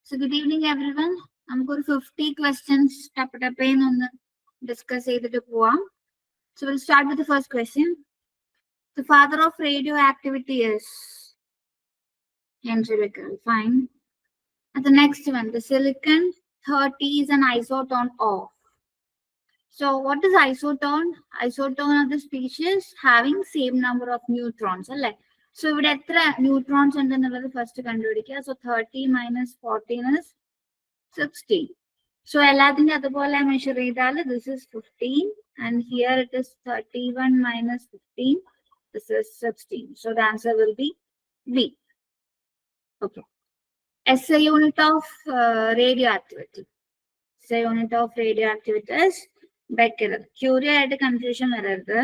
So good evening everyone. നമുക്ക് 50 questions ടപ്പേന്ന് discuss ചെയ്തിട്ട് പോവാം. So we'll start with the first question. The father of radioactivity is Henry Becquerel. Fine. And the next one, the silicon-30 is an isotone of. So what is isotone? Isotone are the species having same number of neutrons. So ഇവിടെ എത്ര neutrons ഉണ്ടെന്നുള്ളത് first കണ്ടുപിടിക്കുക. So 30 minus 14 is 16. So എല്ലാത്തിന്റെ അതുപോലെ measure ചെയ്താൽ this is 15 and here it is 31 minus 15. This is 16. So the answer will be B. Okay. SI unit of radioactivity. SI unit of radioactivity is Becquerel. Curie ആയിട്ട് confusion വരരുത്.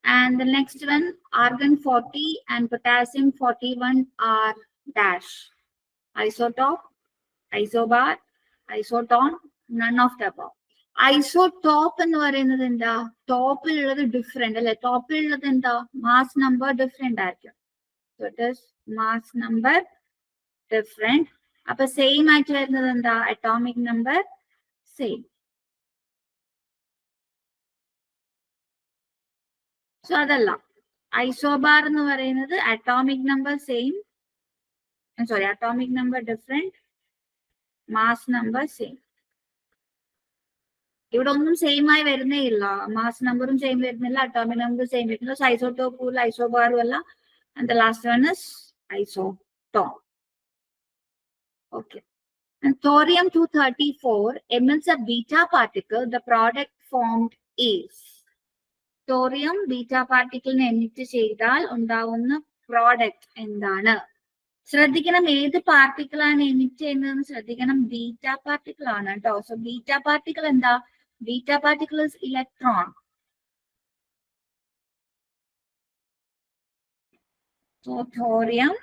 And the next one, argon 40 and potassium 41 are dash. Isotope, isobar, isotone, none of the above. Isotope എന്ന് പറയുന്നത് എന്താ? ടോപ്പിലുള്ളത് different അല്ലെ? ടോപ്പിലുള്ളത് എന്താ? Mass number different ആയിരിക്കും. So it is mass number different. അപ്പൊ same ആയിട്ട് വരുന്നത് എന്താ? Atomic number same. സോ അതല്ല, ഐസോബാർ എന്ന് പറയുന്നത് atomic number same, sorry atomic number different, mass number same. ഇവിടെ ഒന്നും സെയിം ആയി വരുന്നേ ഇല്ല. മാസ് നമ്പറും സെയിം വരുന്നില്ല, അറ്റോമിക് നമ്പർ സെയിം വരുന്നില്ല. സോ ഐസോടോപ്പും ഐസോബാറും അല്ല. And the last one is isotone. Okay. And thorium 234 emits a beta particle. The product formed is. Thorium beta പാർട്ടിക്കിളിനെ എമിറ്റ് ചെയ്താൽ ഉണ്ടാവുന്ന പ്രോഡക്റ്റ് എന്താണ്? ശ്രദ്ധിക്കണം, ഏത് പാർട്ടിക്കിളാണ് എമിറ്റ് ചെയ്യുന്നതെന്ന് ശ്രദ്ധിക്കണം. ബീറ്റ പാർട്ടിക്കിൾ ആണ് കേട്ടോ. സോ ബീറ്റ പാർട്ടിക്കിൾ എന്താ? Beta particle is electron. So thorium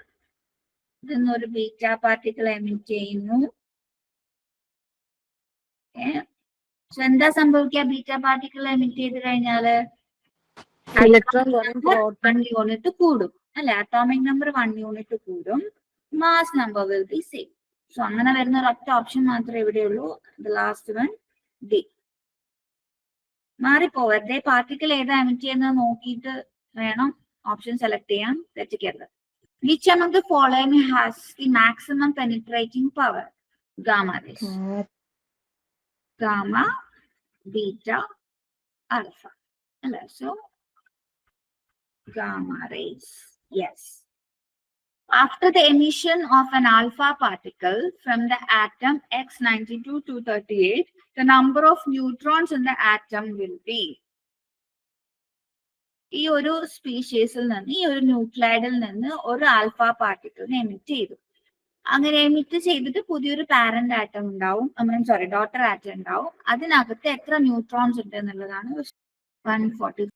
ഇതൊന്നൊരു ബീറ്റ പാർട്ടിക്കിൾ എമിറ്റ് ചെയ്യുന്നു. സോ എന്താ സംഭവിക്കുക? ബീറ്റ പാർട്ടിക്കിൾ എമിറ്റ് ചെയ്ത് കഴിഞ്ഞാല് വൺ യൂണിറ്റ് കൂടും അല്ലെ? അറ്റോമിക് നമ്പർ 1 യൂണിറ്റ് കൂടും. Mass number will be same. So അങ്ങനെ വരുന്ന ഒരൊറ്റ ഓപ്ഷൻ മാത്രമേ ഇവിടെയുള്ളൂ. The last one D. മാറിപ്പോവരുതേ. പാർട്ടിക്കിൾ ഏതാ എമിറ്റ് ചെയ്യുന്നത് നോക്കിയിട്ട് വേണം ഓപ്ഷൻ സെലക്ട് ചെയ്യാൻ. തെറ്റിക്കരുത്. Which among the following has the maximum penetrating power? Gamma rays. Gamma, beta, alpha. So gamma rays. Yes. After the emission of an alpha particle from the atom X92-238, the number of neutrons in the atom will be. ഈ ഒരു സ്പീഷീസിൽ നിന്ന്, ഈ ഒരു ന്യൂക്ലൈഡിൽ നിന്ന് ഒരു alpha പാർട്ടിക്കിളിനെ emit ചെയ്തു. അങ്ങനെ emit ചെയ്തിട്ട് പുതിയൊരു പാരന്റ് ആറ്റം ഉണ്ടാവും, സോറി ഡോട്ടർ ആറ്റം ഉണ്ടാവും. അതിനകത്ത് എത്ര ന്യൂട്രോൺസ് ഉണ്ട് എന്നുള്ളതാണ് 140.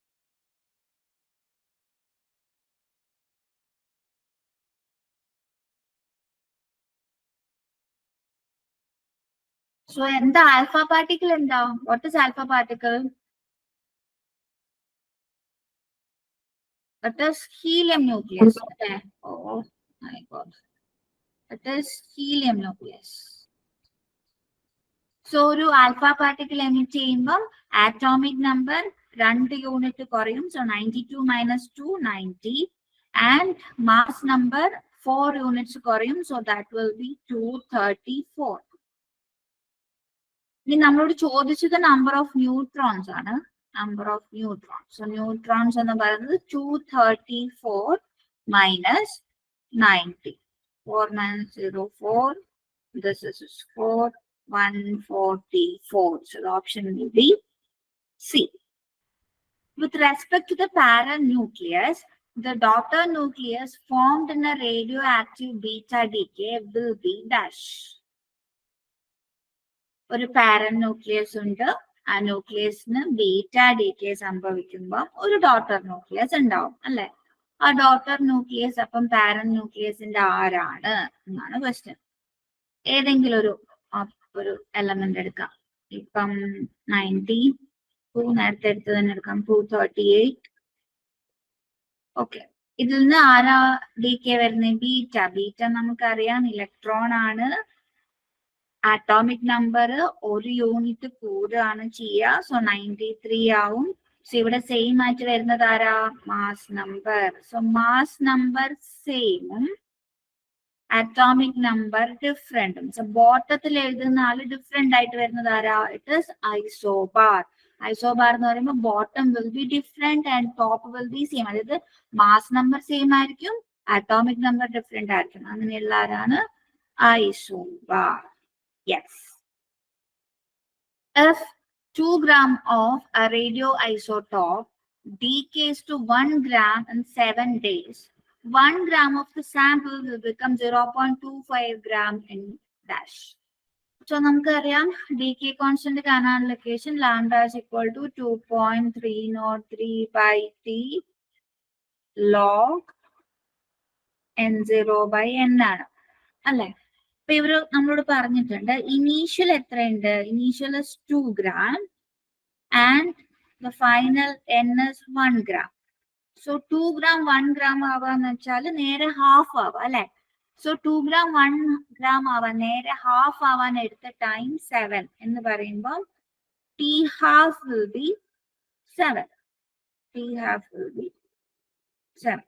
സോ എന്താ ആൽഫ പാർട്ടിക്കിൾ? എന്താ? What is alpha particle? It is helium nucleus. Okay. Oh my God. It is helium nucleus. So ഒരു ആൽഫ പാർട്ടിക്കിൾ എമിറ്റ് ചെയ്യുമ്പോൾ ആറ്റോമിക് നമ്പർ 2 യൂണിറ്റ് കുറയും. So 92 minus 2 90 and mass number 4 units കുറയും. So that will be 234. ഇനി നമ്മളോട് ചോദിച്ചത് number of neutrons ആണ്. Number of neutrons. So neutrons എന്ന് പറയുന്നത് 234 minus 90. 4 minus 0, 4. This is 4. 144. So the option will be C. With respect to the parent nucleus, the daughter nucleus formed in a radioactive beta decay will be dash. ഒരു parent nucleus ഉണ്ട്. ആ ന്യൂക്ലിയസിന് beta decay സംഭവിക്കുമ്പോൾ ഒരു daughter nucleus ഉണ്ടാവും അല്ലെ? ആ daughter nucleus അപ്പം parent ന്യൂക്ലിയസിന്റെ ആരാണ് എന്നാണ് ക്വസ്റ്റ്യൻ. ഏതെങ്കിലും ഒരു എലമെന്റ് എടുക്കാം. ഇപ്പം 92 നേരത്തെ എടുത്ത് തന്നെ എടുക്കാം. 238. ഓക്കെ. ഇതിൽ നിന്ന് ആരാ ഡീകേ വരുന്നത്? ബീറ്റ. ബീറ്റ നമുക്കറിയാം ഇലക്ട്രോൺ ആണ്. ആറ്റോമിക് നമ്പർ ഒരു യൂണിറ്റ് കൂടുകയാണ് ചെയ്യുക. സോ 93 ആവും. സോ ഇവിടെ സെയിം ആയിട്ട് വരുന്നത് ആരാ? Mass number. So mass number സെയിമും അറ്റോമിക് നമ്പർ ഡിഫറെന്റും. സോ ബോട്ടത്തിൽ എഴുതുന്ന ആള് ഡിഫറെന്റ് ആയിട്ട് വരുന്നത് ആരാ? It is isobar. ഐസോബാർ എന്ന് പറയുമ്പോൾ bottom will be different and top will be same. അതായത് മാസ് നമ്പർ സെയിം ആയിരിക്കും, അറ്റോമിക് നമ്പർ ഡിഫറെന്റ് ആയിരിക്കും. അങ്ങനെയുള്ള ആരാണ്? Isobar. Yes. If 2 gram of a radioisotope decays to 1 gram in 7 days, 1 gram of the sample will become 0.25 gram in dash. So, നമുക്കറിയാം decay constant കാണാനുള്ള equation lambda is equal to 2.303 by T log n0 by n ആണ് അല്ലേ? അപ്പൊ ഇവര് നമ്മളോട് പറഞ്ഞിട്ടുണ്ട് initial എത്രയുണ്ട്? Initial 2 gram and the final n is 1 gram. So 2 gram 1 gram ആവാന്ന് വെച്ചാൽ നേരെ ഹാഫ് ആവാം അല്ലെ? സോ 2 gram 1 gram ആവാൻ നേരെ ഹാഫ് ആവാൻ എടുത്ത ടൈം 7 എന്ന് പറയുമ്പോൾ T half will be 7. T half will be 7.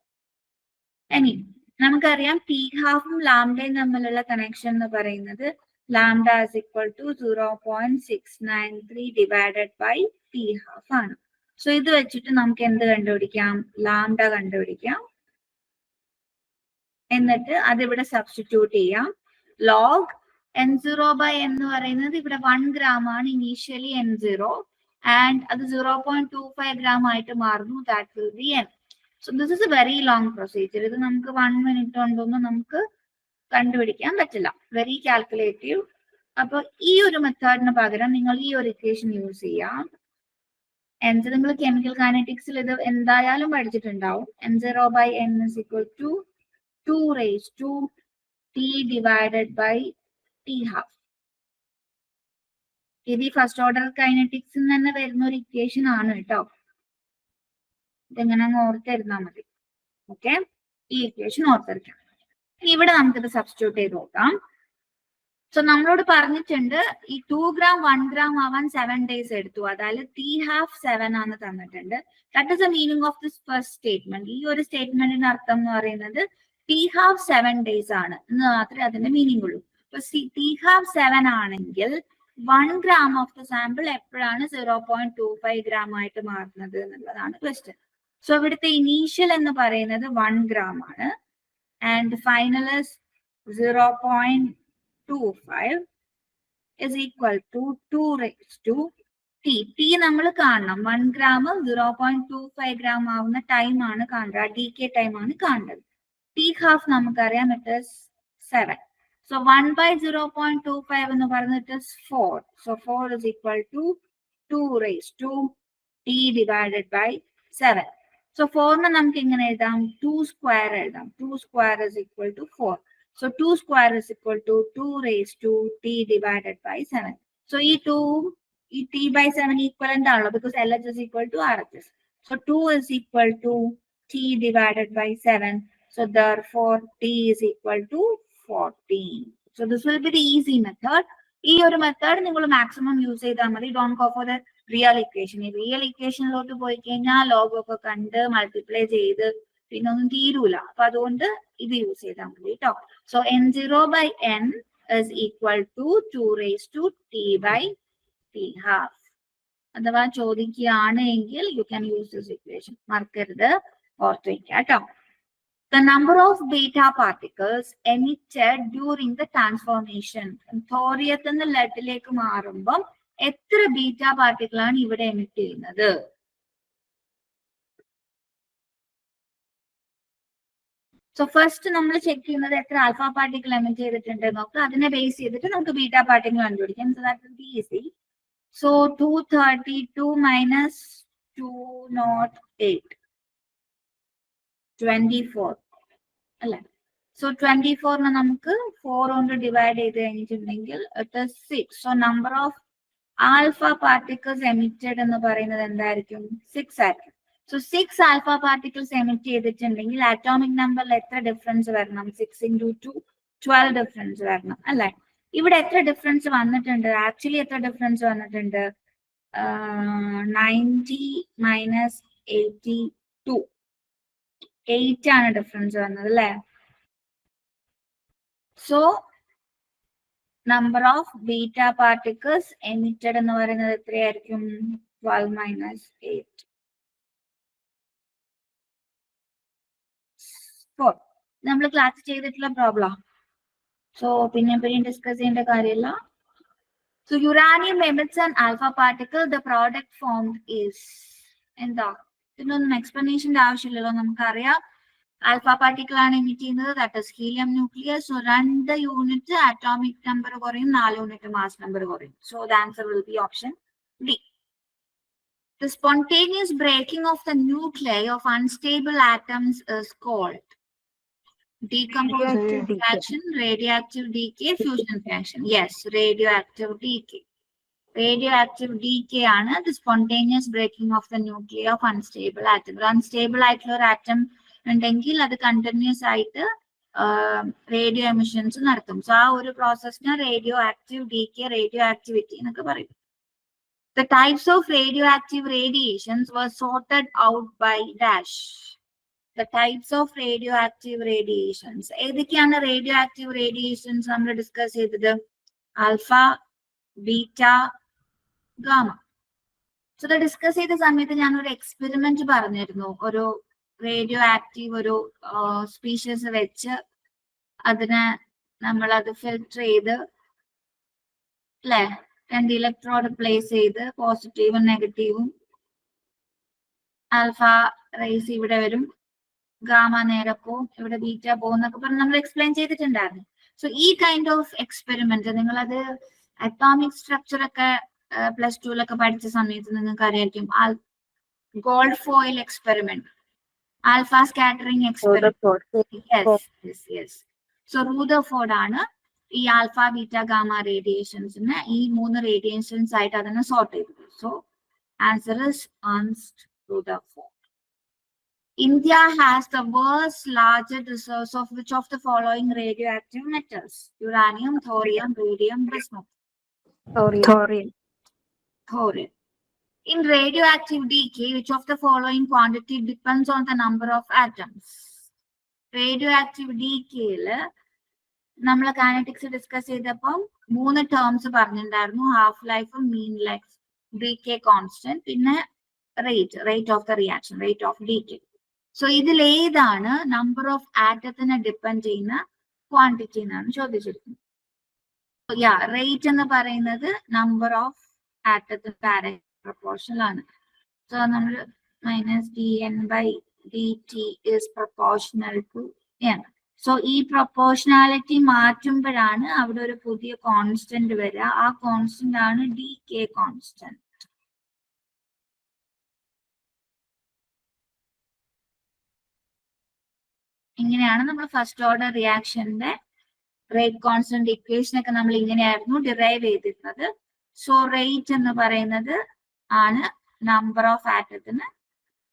ഇനി നമുക്കറിയാം ടി ഹാഫും ലാംഡയും തമ്മിലുള്ള കണക്ഷൻ എന്ന് പറയുന്നത് lambda is equal to 0.693 divided by T half ആണ്. സോ ഇത് വെച്ചിട്ട് നമുക്ക് എന്ത് കണ്ടുപിടിക്കാം? ലാംഡ കണ്ടുപിടിക്കാം. എന്നിട്ട് അതിവിടെ സബ്സ്റ്റിറ്റ്യൂട്ട് ചെയ്യാം. ലോഗ് n0 by n എന്ന് പറയുന്നത് ഇവിടെ 1 gram ആണ് ഇനീഷ്യലി n0 ആൻഡ് അത് 0.25 gram ആയിട്ട് മാറുന്നു. That will be n. So this is a very long procedure. ഇത് നമുക്ക് 1 minute കൊണ്ടൊന്നും നമുക്ക് കണ്ടുപിടിക്കാൻ പറ്റില്ല. Very calculative. അപ്പൊ ഈ ഒരു മെത്തേഡിന് പകരം നിങ്ങൾ ഈ ഒരു ഇക്വേഷൻ യൂസ് ചെയ്യാം. നിങ്ങൾ കെമിക്കൽ കൈനറ്റിക്സിൽ ഇത് എന്തായാലും പഠിച്ചിട്ടുണ്ടാവും. n0 by n is equal to 2 raised to t divided by t half. ഇത് ഫസ്റ്റ് ഓർഡർ കൈനറ്റിക്സിൽ തന്നെ വരുന്ന ഒരു ഇക്വേഷൻ ആണ് കേട്ടോ. ഇതെങ്ങനെ ഓർത്തെഴുതാൽ മതി. ഓക്കെ, ഈ ഇക്വേഷൻ ഓർത്തെടുക്കാം. ഇവിടെ നമുക്കിത് സബ്സ്റ്റിറ്റ്യൂട്ട് ചെയ്ത് നോക്കാം. സോ നമ്മളോട് പറഞ്ഞിട്ടുണ്ട് ഈ 2 gram 1 gram ആവാൻ 7 days എടുത്തു. അതായത് ടി ഹാഫ് 7 ആണ് തന്നിട്ടുണ്ട്. That is the meaning of this first statement. ഈ ഒരു സ്റ്റേറ്റ്മെന്റിന്റെ അർത്ഥം എന്ന് പറയുന്നത് ടി ഹാഫ് 7 days ആണ് എന്ന് മാത്രമേ അതിന്റെ മീനിങ് ഉള്ളൂ. അപ്പൊ ടി ഹാഫ് 7 ആണെങ്കിൽ 1 gram ഓഫ് ദ സാമ്പിൾ എപ്പോഴാണ് 0.25 gram ആയിട്ട് മാറുന്നത് എന്നുള്ളതാണ് ക്വസ്റ്റ്യൻ. സോ ഇവിടുത്തെ ഇനീഷ്യൽ എന്ന് പറയുന്നത് 1 gram ആണ് and final is 0.25 is equal to 2 raised to t. t നമ്മൾ കാണണം. 1 gram 0.25 gram ആവുന്ന ടൈം ആണ് കാണേണ്ടത്. ഡീകേ ടൈം ആണ് കാണേണ്ടത്. ടി ഹാഫ് നമുക്കറിയാം ഇറ്റ് ഇസ് 7. സോ 1 by 0.25 എന്ന് പറയുന്നത് it is 4. So 4 is equal to 2 raised to t divided by 7. So 4 നമുക്ക് എങ്ങനെ എഴുതാം? 2 square എഴുതാം. 2 square is equal to 4. So 2 square is equal to 2 raised to t divided by 7. So ഈ 2 ഈ t by 7 equivalent ആണല്ലോ because LH is equal to RHS. So 2 is equal to t divided by 7. So therefore t is equal to 14. So this will be the easy method. ഈ ഒരു method നിങ്ങൾ maximum use ചെയ്താൽ മതി. Don't go for the real equation. ഈ real ഇക്വേഷനിലോട്ട് പോയി കഴിഞ്ഞാൽ log ഒക്കെ കണ്ട് മൾട്ടിപ്ലൈ ചെയ്ത് പിന്നെ ഒന്നും തീരൂല. അപ്പൊ അതുകൊണ്ട് ഇത് യൂസ് ചെയ്താൽ മതി കേട്ടോ. So n0 by n is equal to 2 raised to t by t half. അഥവാ ചോദിക്കുകയാണ് എങ്കിൽ you can use this equation. മറക്കരുത്, ഓർത്ത് വയ്ക്കുക കേട്ടോ. The number of beta particles emitted during the transformation. തോറിയത്തിൽ നിന്ന് ലെഡിലേക്ക് മാറുമ്പം എത്ര ബീറ്റ പാർട്ടിക്കിൾ ആണ് ഇവിടെ എമിറ്റ് ചെയ്യുന്നത്? സോ ഫസ്റ്റ് നമ്മൾ ചെക്ക് ചെയ്യുന്നത് എത്ര ആൽഫ പാർട്ടിക്കിൾ എമിറ്റ് ചെയ്തിട്ടുണ്ട് നോക്കുക. അതിനെ ബേസ് ചെയ്തിട്ട് നമുക്ക് ബീറ്റ പാർട്ടിക്കിൾ കണ്ടുപിടിക്കാം. So that will be easy. So 232 minus 208 24 അല്ലെ? സോ 24 നമുക്ക് 4 കൊണ്ട് ഡിവൈഡ് ചെയ്ത് കഴിഞ്ഞിട്ടുണ്ടെങ്കിൽ it is 6. So number of alpha particles emitted എന്ന് പറയുന്നത് എന്തായിരിക്കും? 6 ആയിരിക്കും. സോ 6 ആൽഫ പാർട്ടിക്കിൾസ് എമിറ്റ് ചെയ്തിട്ടുണ്ടെങ്കിൽ ആറ്റോമിക് നമ്പറിൽ എത്ര ഡിഫറൻസ് വരണം? 6 into 2 12 ഡിഫറൻസ് വരണം അല്ലെ? ഇവിടെ എത്ര ഡിഫറൻസ് വന്നിട്ടുണ്ട്? ആക്ച്വലി എത്ര ഡിഫറൻസ് വന്നിട്ടുണ്ട്? 90 മൈനസ് 82, 8 ആണ് ഡിഫറൻസ് വന്നത് അല്ലേ? So number of beta particles emitted എന്ന് പറയുന്നത് എത്രയായിരിക്കും? 12 മൈനസ് 8, 4. നമ്മൾ ക്ലാസ് ചെയ്തിട്ടുള്ള പ്രോബ്ലം. സോ പിന്നെ ഡിസ്കസ് ചെയ്യേണ്ട കാര്യമില്ല. So uranium emits an alpha particle. The product formed is എന്താ? ഇതിനൊന്നും എക്സ്പ്ലനേഷന്റെ ആവശ്യമില്ലല്ലോ, നമുക്കറിയാം. ആൽഫ പാർട്ടിക്കിൾ ആണ് എമിറ്റ് ചെയ്യുന്നത്, that is helium nucleus. So 2 unit atomic number കുറയും, 4 യൂണിറ്റ് മാസ് നമ്പർ കുറയും. So the answer will B option D. The spontaneous breaking of the nuclei of unstable atoms is called decomposition reaction, radioactive decay, fusion reaction. Yes, radioactive decay. Radioactive decay ആണ് the spontaneous breaking of the nuclei of unstable atom. Unstable ആയിട്ടുള്ള ഒരു atom ഉണ്ടെങ്കിൽ അത് continuous ആയിട്ട് radio emissions നടത്തും. So ആ ഒരു പ്രോസസ്സിന് radioactive decay, radioactivity എന്നൊക്കെ പറയും. The types of radioactive radiations were sorted out by dash. The types of radioactive radiations. ഏതൊക്കെയാണ് radioactive radiations നമ്മൾ ഡിസ്കസ് ചെയ്തത്? Alpha, beta, gamma. സോ ഇത് ഡിസ്കസ് ചെയ്ത സമയത്ത് ഞാൻ ഒരു എക്സ്പെരിമെന്റ് പറഞ്ഞിരുന്നു. ഒരു റേഡിയോ ആക്റ്റീവ് ഒരു സ്പീഷീസ് വെച്ച് അതിനെ നമ്മൾ അത് ഫിൽട്ടർ ചെയ്ത് അല്ലെ 2 ഇലക്ട്രോഡ് പ്ലേസ് ചെയ്ത് പോസിറ്റീവും നെഗറ്റീവും, ആൽഫ റേസ് ഇവിടെ വരും, ഗാമ നേരെ പോവും, ഇവിടെ ബീറ്റ പോകും എന്നൊക്കെ പറഞ്ഞ് നമ്മൾ എക്സ്പ്ലെയിൻ ചെയ്തിട്ടുണ്ടായിരുന്നു. സോ ഈ കൈൻഡ് ഓഫ് എക്സ്പെരിമെന്റ് നിങ്ങളത് അറ്റോമിക് സ്ട്രക്ചർ ഒക്കെ പ്ലസ് 2 പഠിച്ച സമയത്ത് നിങ്ങൾക്ക് അറിയായിരിക്കും. Gold foil experiment, alpha scattering experiment. So Rutherford ആണ് ഈ ആൽഫ ബീറ്റ ഗാമ റേഡിയേഷൻസിന് ഈ 3 റേഡിയേഷൻസ് ആയിട്ട് അതിനെ സോർട്ട് ചെയ്തത്. So answer is Ernst Rutherford. India has the world's largest reserves of which of the following radioactive metals? Uranium, thorium, radium, bismuth. Thorium. In radioactive decay, which of the following quantity depends on the number of atoms? Radioactive decay നമ്മൾ kinetics discuss ചെയ്തപ്പം 3 terms പറഞ്ഞിട്ടുണ്ടായിരുന്നു. Half life, mean life, decay constant, പിന്നെ rate of the reaction, rate of decay. So ഇതിൽ ഏതാണ് number of ആറ്റത്തിനെ depend ചെയ്യുന്ന quantity എന്നാണ് ചോദിച്ചിരിക്കുന്നത്. റേറ്റ് എന്ന് പറയുന്നത് നമ്പർ ഓഫ് ആറ്റത്തിന് ഡയറക്റ്റ് പ്രൊപ്പോർഷണൽ ആണ്. സോ നമ്മൾ -dN/dt is proportional to n. So ഈ പ്രൊപ്പോർഷണാലിറ്റി മാറ്റുമ്പോഴാണ് അവിടെ ഒരു പുതിയ കോൺസ്റ്റന്റ് വരിക. ആ കോൺസ്റ്റന്റ് ആണ് ഡീകേ കോൺസ്റ്റന്റ്. ഇങ്ങനെയാണ് നമ്മൾ ഫസ്റ്റ് ഓർഡർ റിയാക്ഷന്റെ റേറ്റ് കോൺസ്റ്റന്റ് ഇക്വേഷൻ ഒക്കെ നമ്മൾ ഇങ്ങനെയായിരുന്നു ഡിറൈവ് ചെയ്തിരുന്നത്. സോ റേറ്റ് എന്ന് പറയുന്നത് ആണ് നമ്പർ ഓഫ് ആറ്റത്തിന്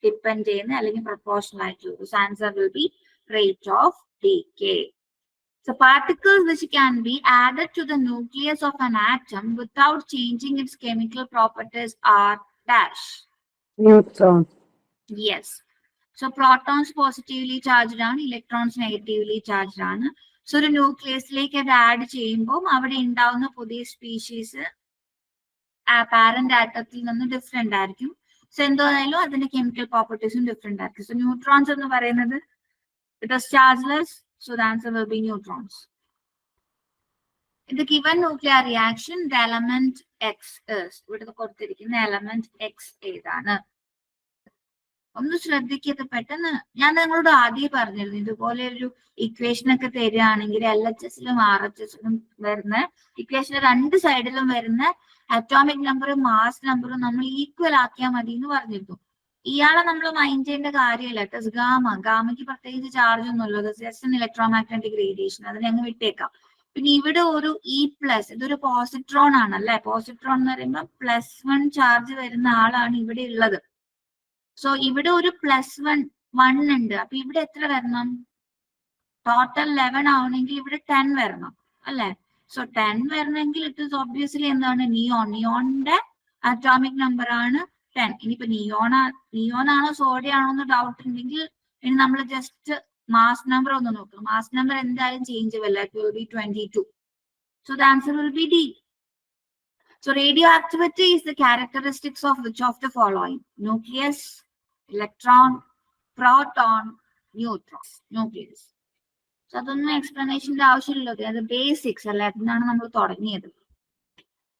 ഡിപ്പെൻഡ് ചെയ്യുന്ന അല്ലെങ്കിൽ പ്രൊപ്പോർഷണൽ ആയിട്ടുള്ളത്. So answer will B rate of decay. So particles which can be added to the nucleus of an atom without changing its chemical properties are dash. Neutrons. Yes. So protons positively charged ആണ്, electrons negatively charged ആണ്. So ഒരു ന്യൂക്ലിയസിലേക്ക് അത് add ചെയ്യുമ്പോൾ അവിടെ ഉണ്ടാവുന്ന പുതിയ species parent ആറ്റത്തിൽ നിന്ന് different ആയിരിക്കും. സോ എന്തായാലും അതിന്റെ കെമിക്കൽ പ്രോപ്പർട്ടീസും ഡിഫറെന്റ് ആയിരിക്കും. സോ ന്യൂട്രോൺസ് എന്ന് പറയുന്നത് it is chargeless, so the answer will be neutrons. In the given nuclear reaction, the element X is, ഇവിടെ കൊടുത്തിരിക്കുന്ന element X ഏതാണ്? ഒന്ന് ശ്രദ്ധിക്കത്. പെട്ടെന്ന് ഞാൻ നിങ്ങളോട് ആദ്യം പറഞ്ഞിരുന്നു, ഇതുപോലെ ഒരു ഇക്വേഷൻ ഒക്കെ തരികയാണെങ്കിൽ LHSലും RHSലും വരുന്ന ഇക്വേഷന്റെ 2 സൈഡിലും വരുന്ന അറ്റോമിക് നമ്പറും മാസ് നമ്പറും നമ്മൾ ഈക്വൽ ആക്കിയാൽ മതി എന്ന് പറഞ്ഞിരുന്നു. ഇയാളെ നമ്മൾ മൈൻഡ് ചെയ്യേണ്ട കാര്യമില്ല. ഗാമയ്ക്ക് പ്രത്യേകിച്ച് ചാർജ് ഒന്നുമില്ല, ജസ്റ്റ് ഇലക്ട്രോമാഗ്നറ്റിക് റേഡിയേഷൻ, അതിനെ അങ്ങ് വിട്ടേക്കാം. പിന്നെ ഇവിടെ ഒരു E+, ഇതൊരു പോസിട്രോൺ ആണല്ലേ. പോസിട്രോൺ എന്ന് പറയുമ്പോൾ +1 ചാർജ് വരുന്ന ആളാണ് ഇവിടെ ഉള്ളത്. സോ ഇവിടെ ഒരു +1 ഉണ്ട്. അപ്പൊ ഇവിടെ എത്ര വരണം? ടോട്ടൽ 11 ആവണമെങ്കിൽ ഇവിടെ 10 വരണം അല്ലെ. സോ 10 വരണമെങ്കിൽ ഇറ്റ് ഇസ് ഒബ്വിയസ്ലി എന്താണ് നിയോണിന്റെ അറ്റോമിക് നമ്പർ ആണ് 10. ഇനിയിപ്പോ നിയോൺ ആണോ സോഡിയം ആണോ എന്ന് ഡൗട്ട് ഉണ്ടെങ്കിൽ ഇനി നമ്മൾ ജസ്റ്റ് മാസ് നമ്പർ ഒന്ന് നോക്കും. മാസ് നമ്പർ എന്തായാലും ചേഞ്ച് ആവില്ല. It will be 22. So the answer will be D. So radioactivity is the characteristics of which of the following? Nucleus, electron, proton, neutron. Nucleus. So അതൊന്നും എക്സ്പ്ലനേഷന്റെ ആവശ്യമില്ല. അത് basics അല്ല, അതിനാണ് നമ്മൾ തുടങ്ങിയത്.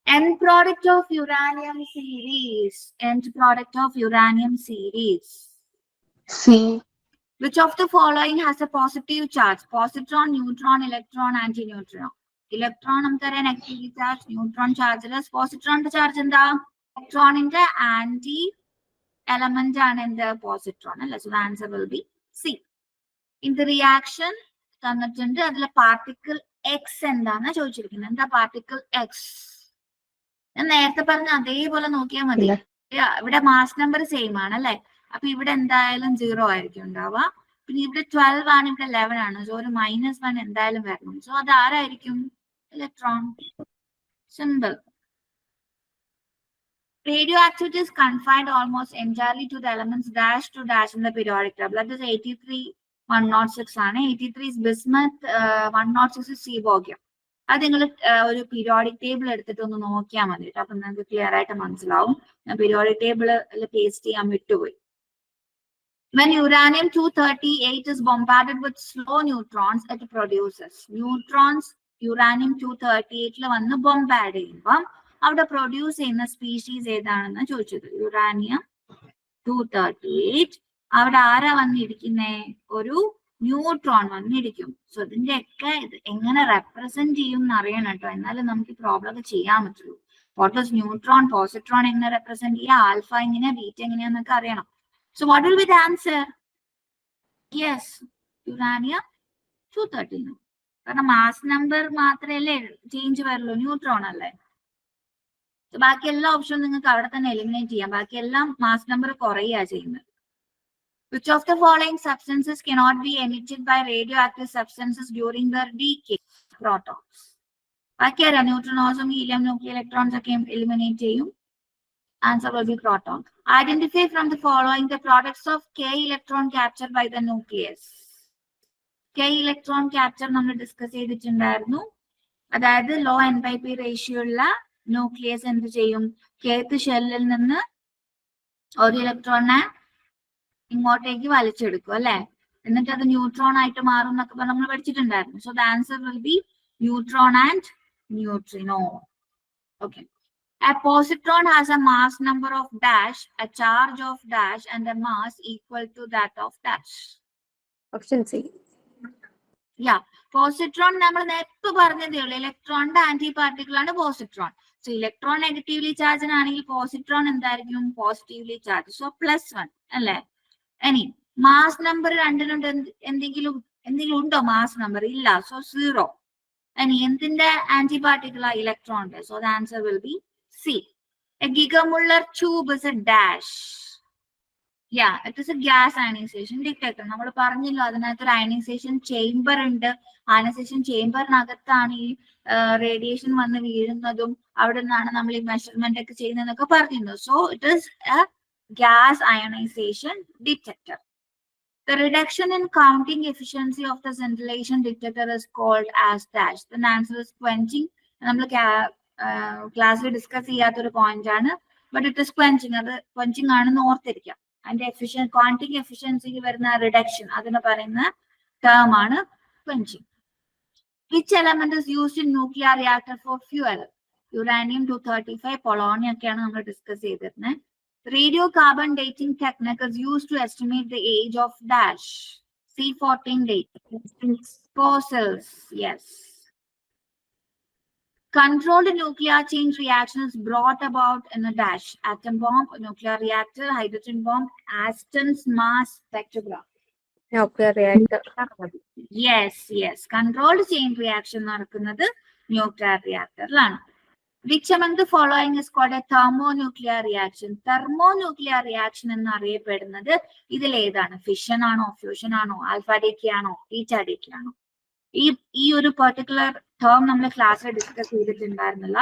End product of uranium series. End product of uranium series. C. Which of the following has a positive charge? Positron, neutron, electron, antineutron. Electron നമുക്കറിയാം negative charge, neutron chargeless. പോസിട്രോണിന്റെ charge എന്താ? ഇലക്ട്രോണിന്റെ ആന്റി എലമെന്റ് ആണ് എന്ത്? Positron അല്ലെ. So the answer will be C. In the reaction തന്നിട്ടുണ്ട്, അതിലെ particle X എന്താന്ന് ചോദിച്ചിരിക്കുന്നത്. എന്താ പാർട്ടിക്കിൾ എക്സ്? ഞാൻ നേരത്തെ പറഞ്ഞ അതേപോലെ നോക്കിയാൽ മതി. ഇവിടെ മാസ് നമ്പർ സെയിം ആണ് അല്ലെ. അപ്പൊ ഇവിടെ എന്തായാലും 0 ആയിരിക്കും ഉണ്ടാവുക. പിന്നെ ഇവിടെ 12 ആണ്, ഇവിടെ 11 ആണ്. സോ ഒരു -1 എന്തായാലും വരണം. സോ അത് ആരായിരിക്കും? Electron. Simple. Radioactivity is confined almost entirely to the elements dash to dash in the periodic table. That is 83, 106 ആണ്. 83 is bismuth, 106 is seaborgium. അത് നിങ്ങൾ ഒരു പീരിയോഡിക് ടേബിൾ എടുത്തിട്ട് ഒന്ന് നോക്കിയാൽ മതി. അപ്പൊ നിങ്ങൾക്ക് ക്ലിയർ ആയിട്ട് മനസ്സിലാവും. പീരിയോഡിക് ടേബിൾ പേസ്റ്റ് ചെയ്യാൻ വിട്ടുപോയി. When uranium-238 is bombarded with slow neutrons, it produces neutrons. uranium-238 വന്ന് ബോംബാർഡ് ചെയ്യുമ്പം അവിടെ പ്രൊഡ്യൂസ് ചെയ്യുന്ന സ്പീഷീസ് ഏതാണെന്ന് ചോദിച്ചത്. uranium-238 അവിടെ ആരാ വന്നിരിക്കുന്നേ? ഒരു ന്യൂട്രോൺ വന്നിരിക്കും. സോ ഇതിന്റെയൊക്കെ എങ്ങനെ റെപ്രസെന്റ് ചെയ്യും എന്ന് അറിയണം കേട്ടോ. എന്നാലും നമുക്ക് പ്രോബ്ലം ഒക്കെ ചെയ്യാൻ പറ്റുള്ളൂ. വാട്ട് ഈസ് ന്യൂട്രോൺ, പോസിട്രോൺ എങ്ങനെ റെപ്രസെന്റ് ചെയ്യുക, ആൽഫ എങ്ങനെയാ, ബീറ്റ എങ്ങനെയാന്നൊക്കെ അറിയണം. So what will be the answer? Yes, uranium-239. കാരണം മാസ് നമ്പർ മാത്രമല്ലേ ചേഞ്ച് വരുള്ളൂ, ന്യൂട്രോൺ അല്ലേ. ബാക്കി എല്ലാ ഓപ്ഷനും നിങ്ങൾക്ക് അവിടെ തന്നെ എലിമിനേറ്റ് ചെയ്യാം. ബാക്കി എല്ലാം മാസ് നമ്പർ കുറയുക ചെയ്യുന്നത്. Which of the following substances cannot be emitted by radioactive substances during their decay? Protons. ബാക്കി അറിയാം, ന്യൂട്രോണോസും ഹീലിയം, ന്യൂക്ലിയർ ഇലക്ട്രോൺസ് ഒക്കെ എലിമിനേറ്റ് ചെയ്യും. Answer will be proton. Identify from the following the products of K electron captured by the nucleus. K electron capture നമ്മൾ discuss ചെയ്തിട്ടുണ്ടായിരുന്നു. അതായത് law N/P ratio ഉള്ള nucleus എന്ത് ചെയ്യും? കേത്ത് ഷെല്ലിൽ നിന്ന് ഒരു ഇലക്ട്രോണിനെ ഇങ്ങോട്ടേക്ക് വലിച്ചെടുക്കും അല്ലെ. എന്നിട്ട് അത് ന്യൂട്രോൺ ആയിട്ട് മാറും എന്നൊക്കെ നമ്മൾ പഠിച്ചിട്ടുണ്ടായിരുന്നു. So the answer will be neutron and neutrino. Okay. A positron has a mass number of dash, a charge of dash, and a mass equal to that of dash. Option C. Yeah, positron നമ്മൾ നേരത്തെ പറഞ്ഞതേ ഉള്ളൂ. ഇലക്ട്രോണിന്റെ anti particle ആണ് positron. So electron negatively charge ആണെങ്കിൽ positron എന്തായിരിക്കും? Positively charge. So +1 അല്ലേ. ഇനി മാസ് നമ്പർ രണ്ടിനും എന്തെങ്കിലും ഉണ്ടോ? മാസ് നമ്പർ ഇല്ല. സോ 0. ഇനി എന്തിന്റെ ആന്റി പാർട്ടിക്കിൾ ആ? ഇലക്ട്രോണിന്റെ. So the answer will B C. A gigamolar tube is a dash. Yeah, it is a gas ionization detector. നമ്മൾ പറഞ്ഞല്ലോ അതിനകത്ത് ഒരു അയണൈസേഷൻ ചേംബർ ഉണ്ട്. അയണൈസേഷൻ ചേംബറിനകത്താണ് ഈ റേഡിയേഷൻ വന്ന് വീഴുന്നതും അവിടെ നിന്നാണ് നമ്മൾ ഈ മെഷർമെന്റ് ഒക്കെ ചെയ്യുന്നതെന്നൊക്കെ പറഞ്ഞിരുന്നു. So it is A gas ionization detector. The reduction in counting efficiency of the scintillation detector is called as dash. The answer is quenching. നമ്മൾ ക്ലാസ്സിൽ ഡിസ്കസ് ചെയ്യാത്തൊരു പോയിന്റ് ആണ്. But it is quenching. അത് quenching ആണെന്ന് ഓർത്തിരിക്കാം. അതിന്റെ quantity എഫിഷ്യൻസിക്ക് വരുന്ന reduction അതിന് പറയുന്ന ടേം ആണ് quenching. Which element is used in nuclear reactor for fuel? uranium-235, polonium ഒക്കെയാണ് നമ്മൾ ഡിസ്കസ് ചെയ്തിരുന്നത്. Radio carbon dating technique is used to estimate the age of dash. C14 dating. Fossils, yes. Controlled nuclear chain reaction is brought about in a dash. Atom bomb, nuclear reactor, hydrogen bomb, Aston's mass spectrograph. Nuclear reactor. Yes. Controlled chain reaction നടക്കുന്നത് nuclear റിയാക്ടറിലാണ്. Which among the following is called a thermonuclear reaction? Thermonuclear reaction എന്നറിയപ്പെടുന്നത് ഇതിലേതാണ്? Fission ആണോ, fusion ആണോ, alpha ഡിക്കെ ആണോ, beta ഡിക്കെ ആണോ? ഈ ഒരു particular term നമ്മൾ ക്ലാസ്സിൽ ഡിസ്കസ് ചെയ്തിട്ടുണ്ടായിരുന്നില്ല.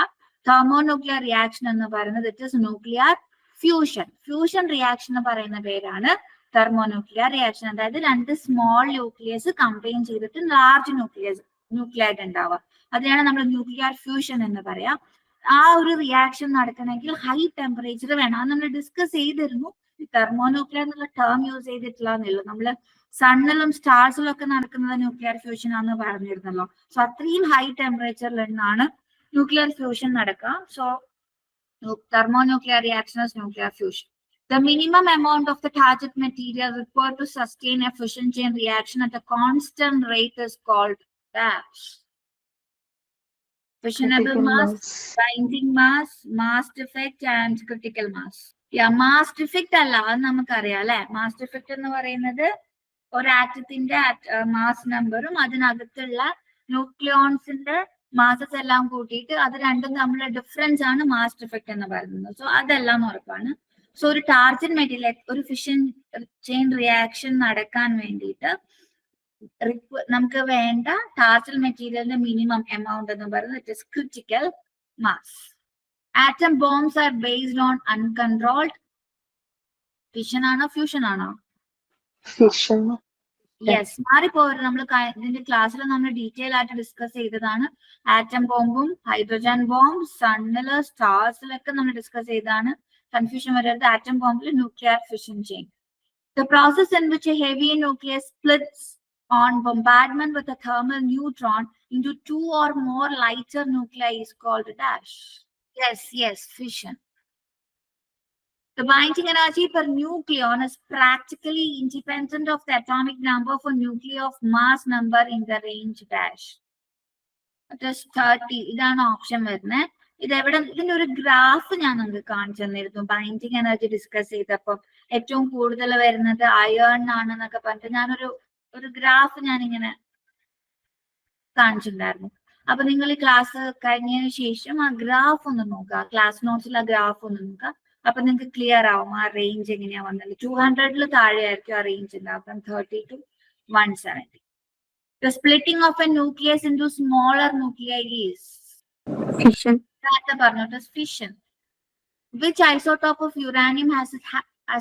തെർമോന്യൂക്ലിയർ റിയാക്ഷൻ എന്ന് പറയുന്നത് it is nuclear fusion. Fusion reaction എന്ന് പറയുന്ന പേരാണ് തെർമോന്യൂക്ലിയർ റിയാക്ഷൻ. അതായത് രണ്ട് സ്മോൾ ന്യൂക്ലിയസ് കമ്പൈൻ ചെയ്തിട്ട് ലാർജ് ന്യൂക്ലിയർ ഉണ്ടാവുക. അതിനാണ് നമ്മൾ ന്യൂക്ലിയർ ഫ്യൂഷൻ എന്ന് പറയാം. ആ ഒരു റിയാക്ഷൻ നടക്കണമെങ്കിൽ ഹൈ ടെമ്പറേച്ചർ വേണം. അത് നമ്മൾ ഡിസ്കസ് ചെയ്തിരുന്നു. തെർമോന്യൂക്ലിയർ എന്നുള്ള ടേം യൂസ് ചെയ്തിട്ടില്ല എന്നുള്ളൂ. നമ്മള് സണ്ണിലും സ്റ്റാർസിലും ഒക്കെ നടക്കുന്നത് ന്യൂക്ലിയർ ഫ്യൂഷൻ ആണെന്ന് പറഞ്ഞിരുന്നല്ലോ. സോ അത്രയും ഹൈ ടെമ്പറേച്ചറിൽ നിന്നാണ് ന്യൂക്ലിയർ ഫ്യൂഷൻ നടക്കുക. So thermonuclear reaction is nuclear fusion. The minimum amount of the target material required to sustain a fission chain reaction at a constant rate is called dash. Fissionable mass, binding mass, mass defect and critical mass. Yeah, mass defect അല്ല, അത് നമുക്കറിയാം അല്ലെ. Mass defect എന്ന് പറയുന്നത് ഒരു ആറ്റത്തിന്റെ mass നമ്പറും അതിനകത്തുള്ള ന്യൂക്ലിയോൺസിന്റെ masses എല്ലാം കൂട്ടിയിട്ട് അത് രണ്ടും തമ്മിലുള്ള ഡിഫറൻസ് ആണ് മാസ് ഡിഫക്റ്റ് എന്ന് പറയുന്നത്. സോ അതെല്ലാം ഉറപ്പാണ്. സോ ഒരു ടാർജറ്റ് മെറ്റീരിയൽ, ഒരു ഫിഷൻ ചെയിൻ റിയാക്ഷൻ നടക്കാൻ വേണ്ടിയിട്ട് നമുക്ക് വേണ്ട ടാർജറ്റ് മെറ്റീരിയലിന്റെ മിനിമം എമൗണ്ട് എന്ന് പറയുന്നത് it is critical mass. Atom bombs are based on uncontrolled fission ആണോ ഫ്യൂഷൻ ആണോ? ഫിഷൻ. യെസ്, മാറിപ്പോയത്. നമ്മൾ ഇതിന്റെ ക്ലാസ്സിൽ നമ്മൾ ഡീറ്റെയിൽ ആയിട്ട് ഡിസ്കസ് ചെയ്തതാണ്. ആറ്റം ബോംബും ഹൈഡ്രജൻ ബോംബ് സണ്ണില് സ്റ്റാർസിലൊക്കെ നമ്മൾ ഡിസ്കസ് ചെയ്തതാണ്. കൺഫ്യൂഷൻ വരരുത്. ആറ്റം ബോംബിൽ nuclear fission chain. The process in which a heavy nucleus splits on bombardment with a thermal neutron into two or more lighter nuclei is called a dash. Yes, fission. The binding energy per nucleon is practically independent of the atomic number for nuclei of mass number in the range dash. It is 30. ഇതാണ് option വരുന്നത്. ഇതെവിടെ, ഇതിന്റെ ഒരു graph ഞാൻ നിങ്ങൾക്ക് കാണിച്ചു തന്നിരുന്നു binding energy discuss ചെയ്തപ്പോൾ. ഏറ്റവും കൂടുതൽ വരുന്നത് അയേൺ ആണെന്നൊക്കെ പറഞ്ഞിട്ട് ഞാനൊരു ഗ്രാഫ് ഞാനിങ്ങനെ കാണിച്ചിട്ടുണ്ടായിരുന്നു. അപ്പൊ നിങ്ങൾ ഈ ക്ലാസ് കഴിഞ്ഞതിന് ശേഷം ആ ഗ്രാഫ് ഒന്ന് നോക്കുക, ക്ലാസ് നോട്ട്സിൽ ആ ഗ്രാഫ് ഒന്ന് നോക്കുക. അപ്പൊ നിങ്ങൾക്ക് ക്ലിയർ ആവും ആ റേഞ്ച് എങ്ങനെയാ വന്നത്. 200 താഴെ ആയിരിക്കും ആ റേഞ്ച് ഉണ്ടാവും, 30 to 170. The splitting of a nucleus into smaller nuclei is Fission. It is fission. Which isotope of uranium has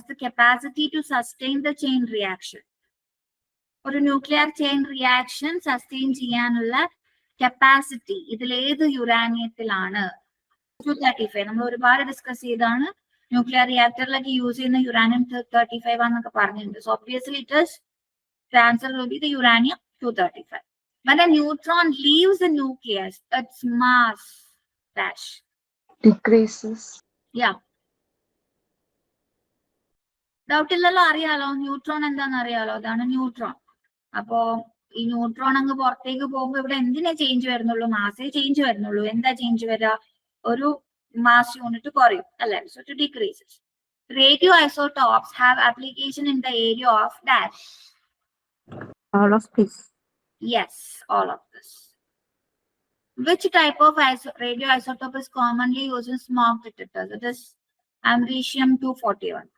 the capacity to sustain the chain reaction? ഒരു ന്യൂക്ലിയർ ചെയിൻ റിയാക്ഷൻ സസ്റ്റെയിൻ ചെയ്യാനുള്ള capacity ഇതിലേത് യുറാനിയത്തിലാണ്? 235. നമ്മൾ ഒരുപാട് discuss ചെയ്താണ്. Nuclear റിയാക്ടറിലൊക്കെ use ചെയ്യുന്ന uranium 35 ആണെന്നൊക്കെ പറഞ്ഞിട്ടുണ്ട്. So obviously it is the answer will be the uranium 235. When a neutron leaves the nucleus, its mass dash Decreases. Yeah. Doubt ഇല്ലല്ലോ, അറിയാലോ neutron എന്താന്ന് അറിയാലോ. അതാണ് ന്യൂട്രോൺ. അപ്പോ ഈ ന്യൂട്രോൺ അങ്ങ് പുറത്തേക്ക് പോകുമ്പോ ഇവിടെ എന്തിനാ ചേഞ്ച് വരുന്നുള്ളൂ? മാസേ ചേഞ്ച് വരുന്നുള്ളൂ. എന്താ ചേഞ്ച് വരിക? ഒരു മാസ് യൂണിറ്റ് കുറയും അല്ലെ. So to decreases. Radio isotopes have application in the area of dash. All of this. Yes, all of this. Which type of radioisotope is commonly used in smoke detectors? It is americium-241.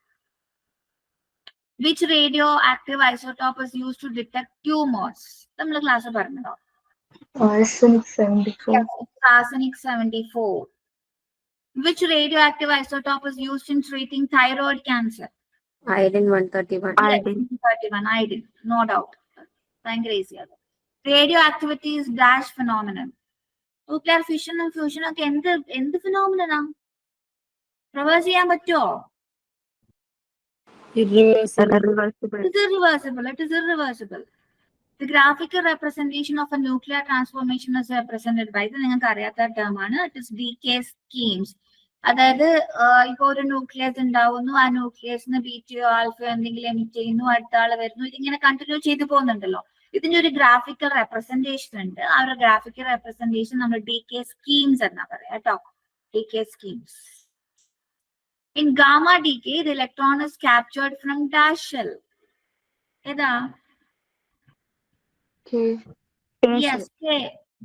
Which radioactive isotope is used to detect tumors? നമ്മൾ class പറഞ്ഞോ. Arsenic 74. Yes, arsenic 74. Which radioactive isotope is used in treating thyroid cancer? Iodine 131. Iodine, no doubt. ഭയങ്കര ഈസിയാണ്. Radioactivity is dash phenomenon. Nuclear ഫിഷനും ഫ്യൂഷനും ഒക്കെ എന്ത് ഫിനോമിനനാ? Reverse ചെയ്യാൻ പറ്റുമോ? Irreversible. It is irreversible. The graphical representation of a nuclear transformation is represented by ഇത് നിങ്ങൾക്ക് അറിയാത്ത ടേം ആണ്. It is decay schemes. അതായത് ഇപ്പൊ ഒരു ന്യൂക്ലിയസ് ഉണ്ടാവുന്നു, ആ ന്യൂക്ലിയസിന് ബീറ്റയോ ആൽഫയോ എന്തെങ്കിലും എമിറ്റ് ചെയ്യുന്നു, അടുത്ത ആള് വരുന്നു, ഇതിങ്ങനെ കണ്ടിന്യൂ ചെയ്തു പോകുന്നുണ്ടല്ലോ. ഇതിന്റെ ഒരു ഗ്രാഫിക്കൽ റെപ്രസെന്റേഷൻ ഉണ്ട്. ആ ഒരു ഗ്രാഫിക്കൽ റെപ്രസെന്റേഷൻ നമ്മൾ decay schemes എന്നാ പറയാ കേട്ടോ. decay schemes. In gamma decay, the electron is captured from dash shell. ഏതാ? K. Yes, K.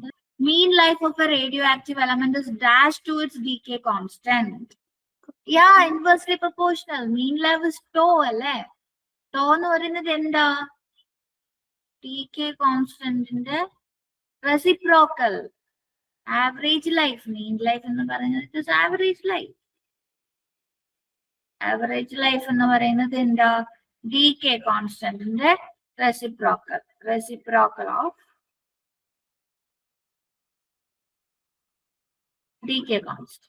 The mean life of a radioactive element is dash to its decay constant. Yeah, inversely proportional. Mean life is tau അല്ലേ? tau എന്ന് പറയുന്നത് എന്താ? decay constant ന്റെ Reciprocal. Average life, mean life എന്ന് പറയുന്നത് it is average life. Average life എന്ന് പറയുന്നത് എന്താ? decay constant ന്റെ reciprocal. Reciprocal of decay constant.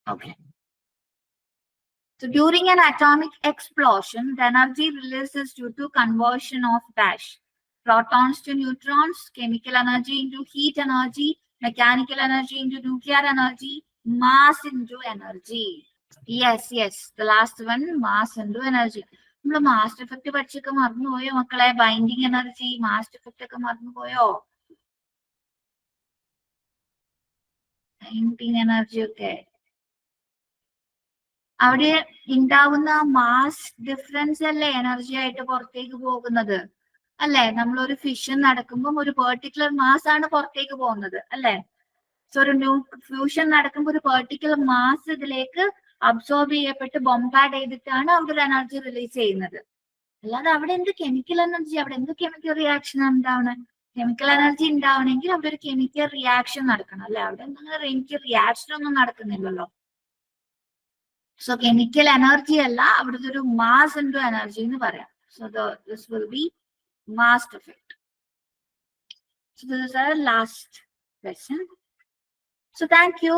Okay. So during an atomic explosion, the energy released is due to conversion of dash. Protons to neutrons, chemical energy into heat energy, mechanical energy into nuclear energy, mass into energy. Yes, yes. The last one, mass into energy. നമ്മൾ mass effect പഠിച്ചൊക്കെ മറന്നുപോയോ മക്കളെ? Binding energy, mass effect ഒക്കെ മറന്നുപോയോ? Binding energy ഒക്കെ അവിടെ ഉണ്ടാവുന്ന mass difference അല്ലേ energy ആയിട്ട് പുറത്തേക്ക് പോകുന്നത് അല്ലെ? നമ്മളൊരു ഫിഷൻ നടക്കുമ്പോൾ ഒരു പെർട്ടിക്കുലർ മാസ് ആണ് പുറത്തേക്ക് പോകുന്നത് അല്ലെ? സോ ഒരു ഫ്യൂഷൻ നടക്കുമ്പോൾ ഒരു പെർട്ടിക്കുലർ മാസ് ഇതിലേക്ക് അബ്സോർബ് ചെയ്യപ്പെട്ട് ബോംബാർഡ് ചെയ്തിട്ടാണ് അവിടെ ഒരു എനർജി റിലീസ് ചെയ്യുന്നത്. അല്ലാതെ അവിടെ എന്ത് കെമിക്കൽ എനർജി, അവിടെ എന്ത് കെമിക്കൽ റിയാക്ഷൻ ഉണ്ടാവണം? കെമിക്കൽ എനർജി ഉണ്ടാവണമെങ്കിൽ അവിടെ ഒരു കെമിക്കൽ റിയാക്ഷൻ നടക്കണം അല്ലെ? അവിടെ എന്തെങ്കിലും കെമിക്കൽ റിയാക്ഷൻ ഒന്നും നടക്കുന്നില്ലല്ലോ. So chemical energy അല്ല, അവിടുത്തെ ഒരു mass into energy എന്ന് പറയാം. So this will be mass effect. So this is our last question. So thank you.